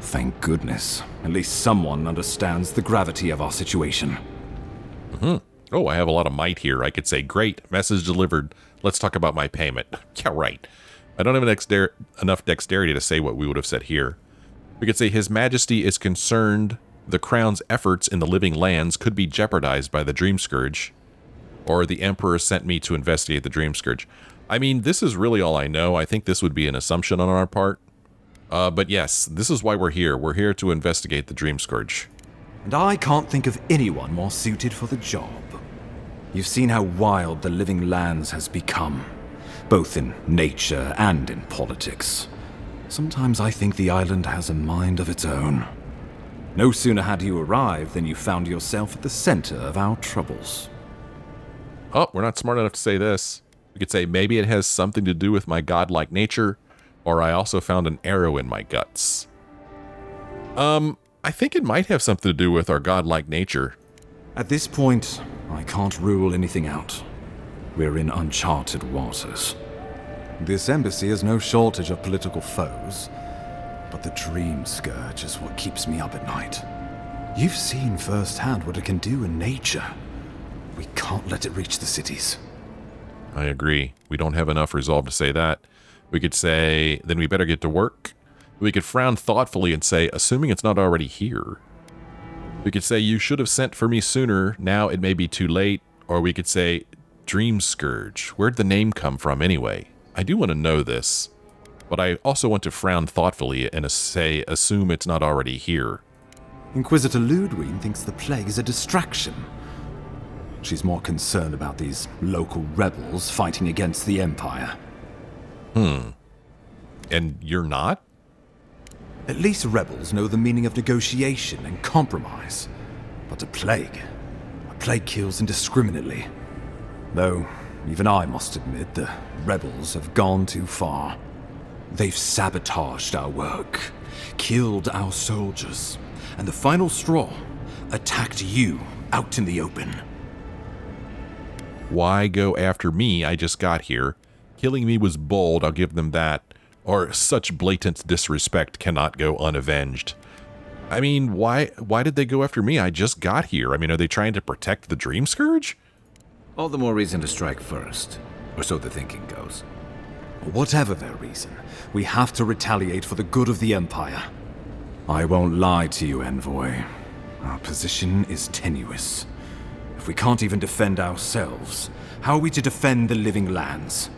Thank goodness. At least someone understands the gravity of our situation. Oh, I have a lot of might here. I could say, great, message delivered. Let's talk about my payment. Yeah, right. I don't have enough dexterity to say what we would have said here. We could say, His Majesty is concerned the Crown's efforts in the Living Lands could be jeopardized by the Dream Scourge, or the Emperor sent me to investigate the Dream Scourge. I mean, this is really all I know. I think this would be an assumption on our part. But yes, this is why we're here. We're here to investigate the Dream Scourge. And I can't think of anyone more suited for the job. You've seen how wild the Living Lands has become, both in nature and in politics. Sometimes I think the island has a mind of its own. No sooner had you arrived than you found yourself at the center of our troubles. Oh, we're not smart enough to say this. We could say maybe it has something to do with my godlike nature, or I also found an arrow in my guts. I think it might have something to do with our godlike nature. At this point, I can't rule anything out. We're in uncharted waters. This embassy has no shortage of political foes, but the Dream Scourge is what keeps me up at night. You've seen firsthand what it can do in nature. We can't let it reach the cities. I agree. We don't have enough resolve to say that. We could say, then we better get to work. We could frown thoughtfully and say, assuming it's not already here. We could say, you should have sent for me sooner. Now it may be too late. Or we could say, Dream Scourge. Where'd the name come from anyway? I do want to know this, but I also want to frown thoughtfully and say, assume it's not already here. Inquisitor Ludwig thinks the plague is a distraction. She's more concerned about these local rebels fighting against the Empire. And you're not? At least rebels know the meaning of negotiation and compromise. But a plague kills indiscriminately. Though, even I must admit, the rebels have gone too far. They've sabotaged our work, killed our soldiers, and the final straw, attacked you out in the open. Why go after me? I just got here. Killing me was bold, I'll give them that. Or such blatant disrespect cannot go unavenged. I mean, why did they go after me? I just got here. I mean, are they trying to protect the Dream Scourge? All the more reason to strike first, or so the thinking goes. Whatever their reason, we have to retaliate for the good of the Empire. I won't lie to you, Envoy. Our position is tenuous. If we can't even defend ourselves, how are we to defend the living lands?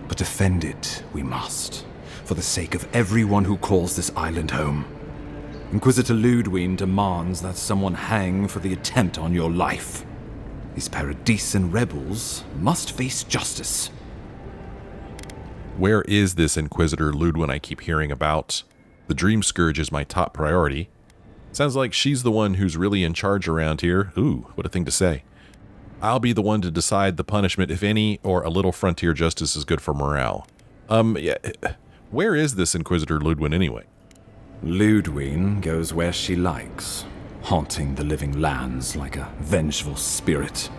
But defend it we must, for the sake of everyone who calls this island home. Inquisitor Ludwig demands that someone hang for the attempt on your life. These Paradisan rebels must face justice. Where is this Inquisitor Ludwig I keep hearing about? The Dream Scourge is my top priority. Sounds like she's the one who's really in charge around here. Ooh, what a thing to say. I'll be the one to decide the punishment, if any, or a little frontier justice is good for morale. Yeah, where is this Inquisitor Ludwig anyway? Ludwig goes where she likes, haunting the living lands like a vengeful spirit.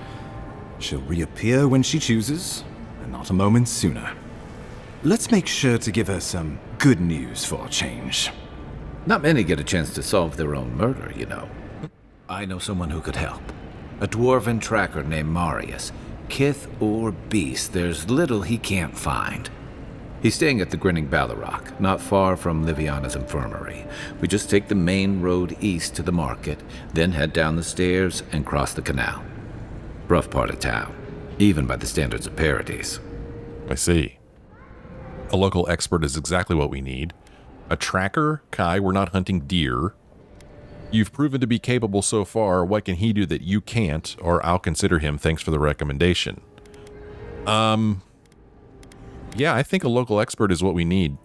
She'll reappear when she chooses, and not a moment sooner. Let's make sure to give her some good news for a change. Not many get a chance to solve their own murder, you know. I know someone who could help. A dwarven tracker named Marius. Kith or beast, there's little he can't find. He's staying at the Grinning Ballarrock, not far from Liviana's infirmary. We just take the main road east to the market, then head down the stairs and cross the canal. Rough part of town, even by the standards of Paradis. I see. A local expert is exactly what we need. A tracker? Kai, we're not hunting deer. You've proven to be capable so far. What can he do that you can't? Or I'll consider him. Thanks for the recommendation. Yeah, I think a local expert is what we need.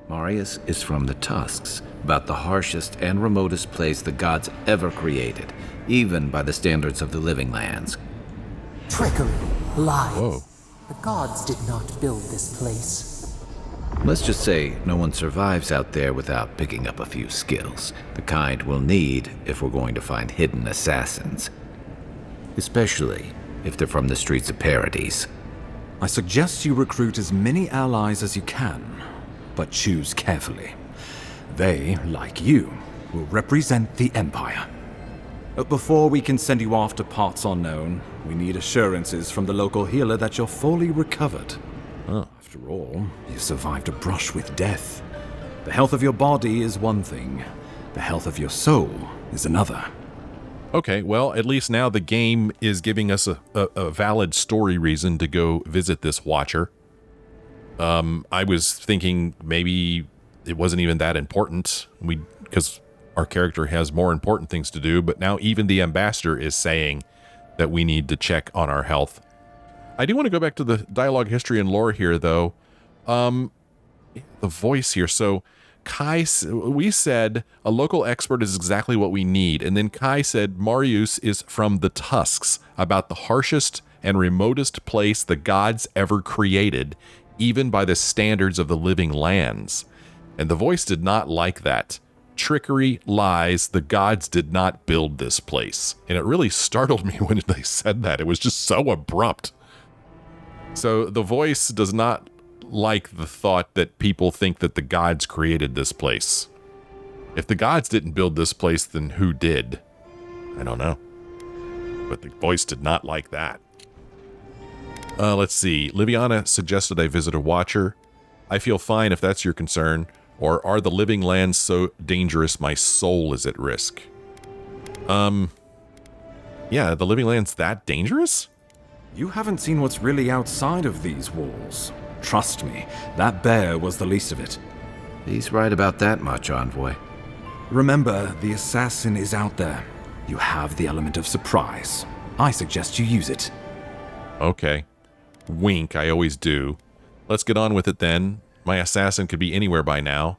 Marius is from the Tusks, about the harshest and remotest place the gods ever created, even by the standards of the living lands. Trickery, lies. Whoa. The gods did not build this place. Let's just say no one survives out there without picking up a few skills, the kind we'll need if we're going to find hidden assassins. Especially if they're from the streets of Paradis. I suggest you recruit as many allies as you can, but choose carefully. They, like you, will represent the Empire. But before we can send you off to parts unknown, we need assurances from the local healer that you're fully recovered. Oh. After all, you survived a brush with death. The health of your body is one thing. The health of your soul is another. Okay, well, at least now the game is giving us a valid story reason to go visit this Watcher. I was thinking maybe it wasn't even that important, because our character has more important things to do, but now even the ambassador is saying that we need to check on our health. I do want to go back to the dialogue history and lore here, though. The voice here. So Kai, we said a local expert is exactly what we need. And then Kai said Marius is from the Tusks, about the harshest and remotest place the gods ever created, even by the standards of the living lands. And the voice did not like that. Trickery, lies, the gods did not build this place. And it really startled me when they said that. It was just so abrupt. So the voice does not like the thought that people think that the gods created this place. If the gods didn't build this place, then who did? I don't know. But the voice did not like that. Let's see. Liviana suggested I visit a Watcher. I feel fine if that's your concern. Or are the living lands so dangerous my soul is at risk? Yeah, the Living Land's that dangerous? You haven't seen what's really outside of these walls. Trust me, that bear was the least of it. He's right about that much, Envoy. Remember, the assassin is out there. You have the element of surprise. I suggest you use it. Okay. Wink, I always do. Let's get on with it then. My assassin could be anywhere by now.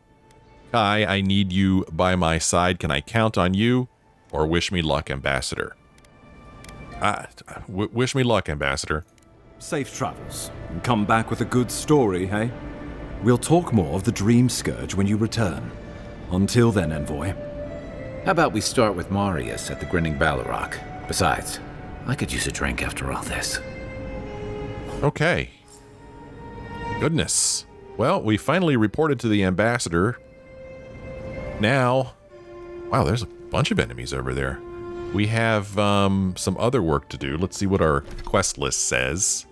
Kai, I need you by my side. Can I count on you? Or wish me luck, Ambassador? Wish me luck, Ambassador. Safe travels, and come back with a good story, hey? We'll talk more of the Dream Scourge when you return. Until then, Envoy. How about we start with Marius at the Grinning Balrog? Besides, I could use a drink after all this. Okay. Goodness. Well, we finally reported to the Ambassador. Now, wow, there's a bunch of enemies over there. We have some other work to do. Let's see what our quest list says.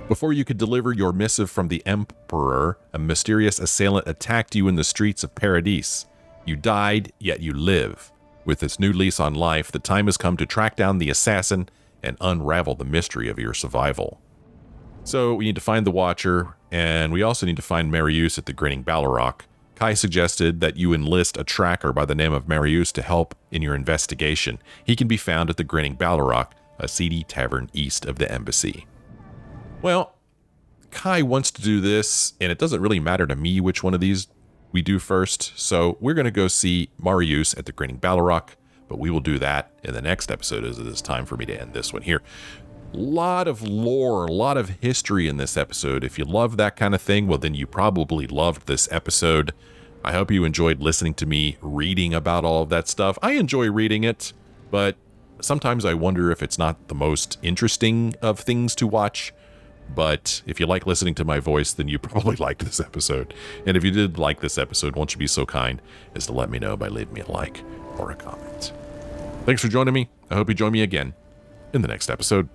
Before you could deliver your missive from the Emperor, a mysterious assailant attacked you in the streets of Paradis. You died, yet you live. With this new lease on life, the time has come to track down the assassin and unravel the mystery of your survival. So we need to find the Watcher, and we also need to find Marius at the Grinning Balrog. Kai suggested that you enlist a tracker by the name of Marius to help in your investigation. He can be found at the Grinning Balrog, a seedy tavern east of the embassy. Well, Kai wants to do this, and it doesn't really matter to me which one of these we do first, so we're going to go see Marius at the Grinning Balrog, but we will do that in the next episode, as it is time for me to end this one here. Lot of lore, a lot of history in this episode. If you love that kind of thing, well, then you probably loved this episode. I hope you enjoyed listening to me reading about all of that stuff. I enjoy reading it, but sometimes I wonder if it's not the most interesting of things to watch. But if you like listening to my voice, then you probably liked this episode. And if you did like this episode, won't you be so kind as to let me know by leaving me a like or a comment. Thanks for joining me. I hope you join me again in the next episode.